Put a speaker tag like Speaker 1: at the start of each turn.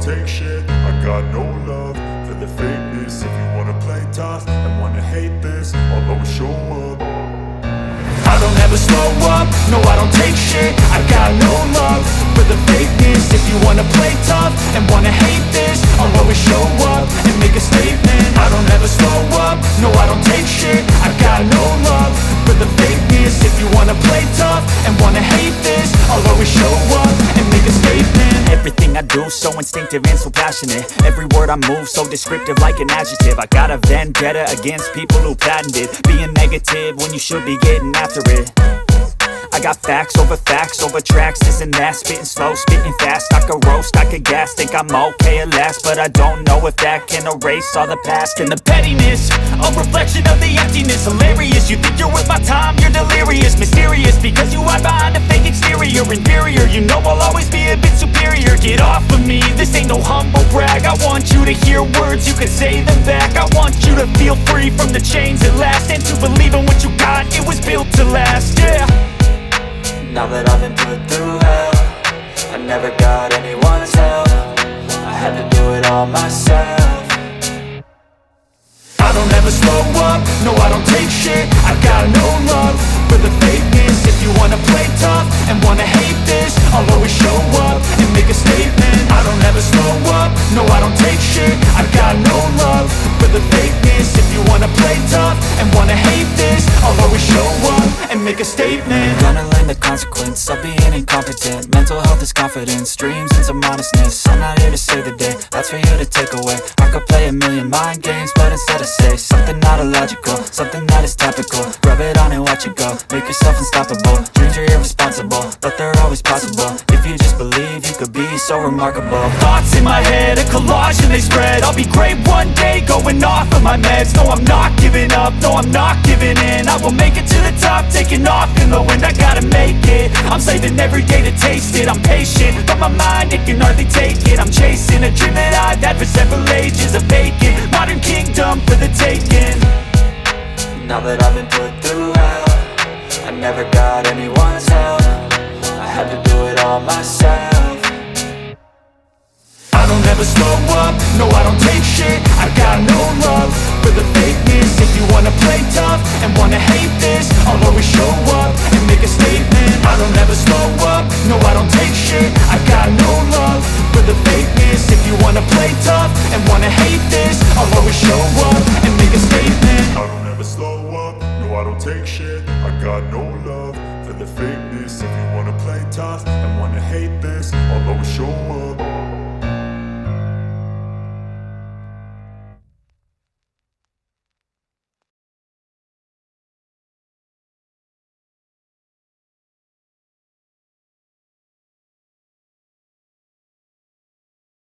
Speaker 1: take shit. I got no love for the fakeness. If you wanna play tough and wanna hate this, I'll always show up. I don't ever slow up, no I don't take shit. I got no love for the fakeness. If you wanna play tough and wanna hate this, I'll always show up and make a statement. I don't ever slow up, no I don't take shit. I got no love for the fakeness. If you wanna play tough and wanna hate this, I'll always show up and make a statement.
Speaker 2: Everything I do so instinctive and so passionate. Every word I move so descriptive like an adjective. I got a vendetta against people who patented being negative when you should be getting after it. I got facts over tracks, this and that. Spitting slow, spitting fast, I could roast, I could gas. Think I'm okay at last, but I don't know if that can erase all the past. And the pettiness, a reflection of the emptiness. Hilarious, you think you're worth my time, you're delirious. Mysterious, because you hide behind a fake exterior. Inferior, you know I'll always be a bit superior. Get off of me, this ain't no humble brag. I want you to hear words, you can say them back. I want you to feel free from the chains at last, and to believe in what you got, it was built to last, yeah.
Speaker 3: Now that I've been put through hell, I never got anyone's help. I had to do it all myself.
Speaker 1: I don't ever slow up, no I don't take shit. I got no love for the fakeness. If you wanna play tough and wanna hate this, I'll always show up and make a statement. I don't ever slow up, no I don't take shit. I got no love for the fakeness. If you wanna play tough and wanna hate this, I'll always show up and make a statement.
Speaker 3: Gonna learn the consequence of being incompetent. Mental health is confidence, dreams and some modestness. I'm not here to save the day, that's for you to take away. I could play a million mind games, but instead I say something not illogical, something that is topical. Rub it on and watch it go, make yourself unstoppable. Dreams are irresponsible, but they're always possible. If you just believe, you could be so remarkable.
Speaker 2: Thoughts in my head, a collage and they spread. I'll be great one day, going off of my meds. No, I'm not giving up, no, I'm not giving in. I will make it to the top, taking off in the wind. I gotta make it, I'm saving every day to taste it. I'm patient, but my mind, it can hardly take it. I'm chasing a dream that I've had for several ages. A vacant, modern kingdom for the taking.
Speaker 3: Now that I've been put through hell, I never got anyone's help. I had to do it all myself.
Speaker 1: I don't ever slow up, no I don't take shit. I got no love for the fakeness. If you wanna play tough and wanna hate this, I'll always show up and make a statement. I don't ever slow up, no I don't take shit. I got no love for the fakeness. If you wanna play tough and wanna hate this, I'll always show up and make a statement. I don't ever slow up, no I don't take shit. I got no love for the fakeness. If you wanna play tough and wanna hate this, I'll always show up